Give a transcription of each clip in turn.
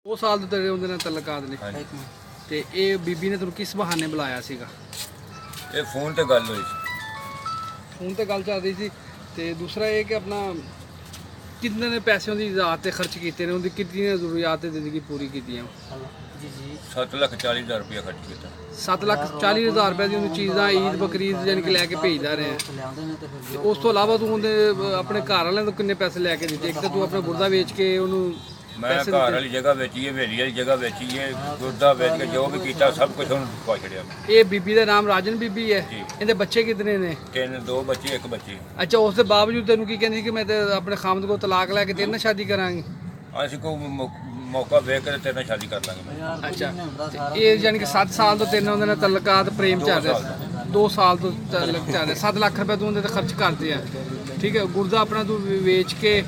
2 ਸਾਲ ਤੋਂ ਤੇਰੇ ਉਹਦੇ ਨਾਲ ਤਲਕਾਤ ਨੇ ਹਾਂਜੀ ਤੇ ਇਹ ਬੀਬੀ ਨੇ ਤੈਨੂੰ ਕਿਸ ਬਹਾਨੇ ਬੁਲਾਇਆ ਸੀਗਾ? ਇਹ ਫੋਨ ਤੇ ਗੱਲ ਹੋਈ ਸੀ। ਫੋਨ ਤੇ ਗੱਲ ਚੱਲ ਰਹੀ ਸੀ। ਤੇ ਦੂਸਰਾ ਇਹ ਕਿ ਆਪਣਾ ਕਿੰਨੇ ਨੇ ਪੈਸੇ ਉਹਦੀ ਰਾਤ ਤੇ ਖਰਚ ਕੀਤੇ ਨੇ, ਉਹਦੀ ਕਿੰਨੀਆਂ ਜ਼ਰੂਰੀਆਤ ਜ਼ਿੰਦਗੀ ਪੂਰੀ ਕੀਤੀਆਂ? 7,40,000 ਰੁਪਇਆ ਖਰਚ ਕੀਤਾ। 7,40,000 ਰੁਪਏ ਦੀ ਉਹਨੂੰ ਚੀਜ਼ਾਂ ਈਦ ਬਕਰੀਦ ਯਾਨੀ ਕਿ ਲੈ ਕੇ ਭੇਜਦਾ ਰਿਹਾ। ਤੇ ਉਸ ਤੋਂ ਇਲਾਵਾ ਤੂੰ ਉਹਦੇ ਆਪਣੇ ਘਰ ਵਾਲਿਆਂ ਤੋਂ ਕਿੰਨੇ ਪੈਸੇ ਲੈ ਕੇ ਦਿੱਤੇ? ਇੱਕ ਤਾਂ ਤੂੰ ਆਪਣਾ ਗੁਰਦਾ ਵੇਚ ਕੇ ਉਹਨੂੰ ਮੈਂ ਘਰ ਵਾਲੀ ਜਗ੍ਹਾ ਵੇਚੀ ਹੈ, ਹਵੇਲੀ ਵਾਲੀ ਜਗ੍ਹਾ ਵੇਚੀ ਹੈ, ਗੁਰਦਾ ਵੇਚ ਕੇ ਜੋ ਵੀ ਕੀਤਾ ਸਭ ਕੁਝ ਉਹਨੂੰ ਪਾ ਛੜਿਆ। ਇਹ ਬੀਬੀ ਦਾ ਨਾਮ ਰਾਜਨ ਬੀਬੀ ਹੈ। ਜੀ। ਇਹਦੇ ਬੱਚੇ ਕਿਤਨੇ ਨੇ? 2 ਬੱਚੇ 1 ਬੱਚੀ। ਅੱਛਾ, ਉਸ ਦੇ ਬਾਵਜੂਦ ਤੈਨੂੰ ਕੀ ਕਹਿੰਦੀ ਕਿ ਮੈਂ ਤੇ ਆਪਣੇ ਖਾਮਦ ਕੋਲ ਤਲਾਕ ਲੈ ਕੇ ਤੇਰੇ ਨਾਲ ਸ਼ਾਦੀ ਕਰਾਂਗੀ? ਅਸੀਂ ਕੋਈ ਮੌਕਾ ਵੇਖ ਕੇ ਤੇਰੇ ਨਾਲ ਸ਼ਾਦੀ ਕਰ ਲਾਂਗੇ ਮੈਂ। ਅੱਛਾ, ਤੇ ਇਹ ਯਾਨੀ ਕਿ 7 ਸਾਲ ਤੋਂ ਤੇਰੇ ਨਾਲ ਉਹਦੇ ਨਾਲ ਤਲਕਾਤ ਪ੍ਰੇਮ ਚੱਲ ਰਿਹਾ। 2 ਸਾਲ ਤੋਂ ਤਲਕ ਚੱਲ ਰਿਹਾ। 7 ਲੱਖ ਰੁਪਏ ਤੂੰ ਉਹਦੇ ਤੇ ਖਰਚ ਕਰਦੇ ਆ, ਠੀਕ ਹੈ। ਗੁਰਦਾ ਆਪਣਾ ਤੂੰ ਵੇਚ ਕੇ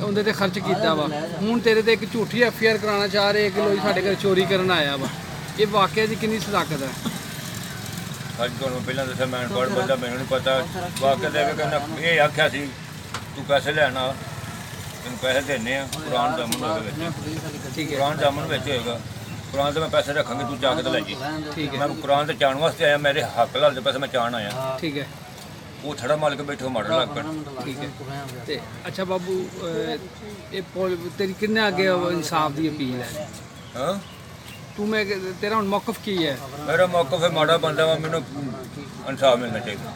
ਉਹਦੇ ਤੇ ਖਰਚ ਕੀਤਾ ਵਾ। ਹੁਣ ਤੇਰੇ ਤੇ ਇੱਕ ਝੂਠੀ FIR ਕਰਾਉਣਾ ਚਾਹ ਰਹੇ ਕਿ ਲੋਈ ਸਾਡੇ ਘਰ ਚੋਰੀ ਕਰਨ ਆਇਆ ਵਾ। ਇਹ ਵਾਕਿਆ ਦੀ ਕਿੰਨੀ ਸਦਾਕਤ ਹੈ? ਅੱਜ ਤੁਹਾਨੂੰ ਪਹਿਲਾਂ ਦੱਸਿਆ ਮੈਂ ਅਨਪੜ੍ਹ ਬੰਦਾ, ਮੈਨੂੰ ਨਹੀਂ ਪਤਾ ਵਾਕਿਆ ਦੇ ਕੇ ਇਹ ਆਖਿਆ ਸੀ ਤੂੰ ਪੈਸੇ ਲੈਣਾ, ਤੈਨੂੰ ਪੈਸੇ ਦੇਣੇ ਆ ਕੁਰਾਨ ਜਾਮਨ ਦੇ ਵਿੱਚ। ਠੀਕ ਹੈ, ਕੁਰਾਨ ਜਾਮਨ ਵਿੱਚ ਹੋਏਗਾ, ਕੁਰਾਨ ਤੇ ਮੈਂ ਪੈਸੇ ਰੱਖਾਂਗੇ, ਤੂੰ ਜਾ ਕੇ ਤੇ ਲੈ ਜੀ। ਠੀਕ ਹੈ, ਮੈਂ ਕੁਰਾਨ ਤੇ ਚਾਣ ਵਾਸਤੇ ਆਇਆ, ਮੇਰੇ ਹੱਕ ਲਾਲ ਦੇ ਪੈਸੇ ਮੈਂ ਚਾਣ ਆਇਆ। ਠੀਕ ਹੈ, ਉਹ ਥੜਾ ਮਾਲ ਕੇ ਬੈਠੋ ਮਾਰਨ ਲੱਗ ਪਏ। ਠੀਕ ਹੈ। ਤੇ ਅੱਛਾ ਬਾਬੂ, ਇਹ ਤੇਰੀ ਕਿੰਨੇ ਅੱਗੇ ਇਨਸਾਫ ਦੀ ਅਪੀਲ ਹੈ? ਹਾਂ, ਤੂੰ ਤੇਰਾ ਹੁਣ ਮੌਕਫ ਕੀ ਹੈ? ਮੇਰਾ ਮੌਕਫ ਹੈ ਮਾੜਾ ਬੰਦਾ ਵਾ, ਮੈਨੂੰ ਇਨਸਾਫ ਮਿਲਣਾ ਚਾਹੀਦਾ।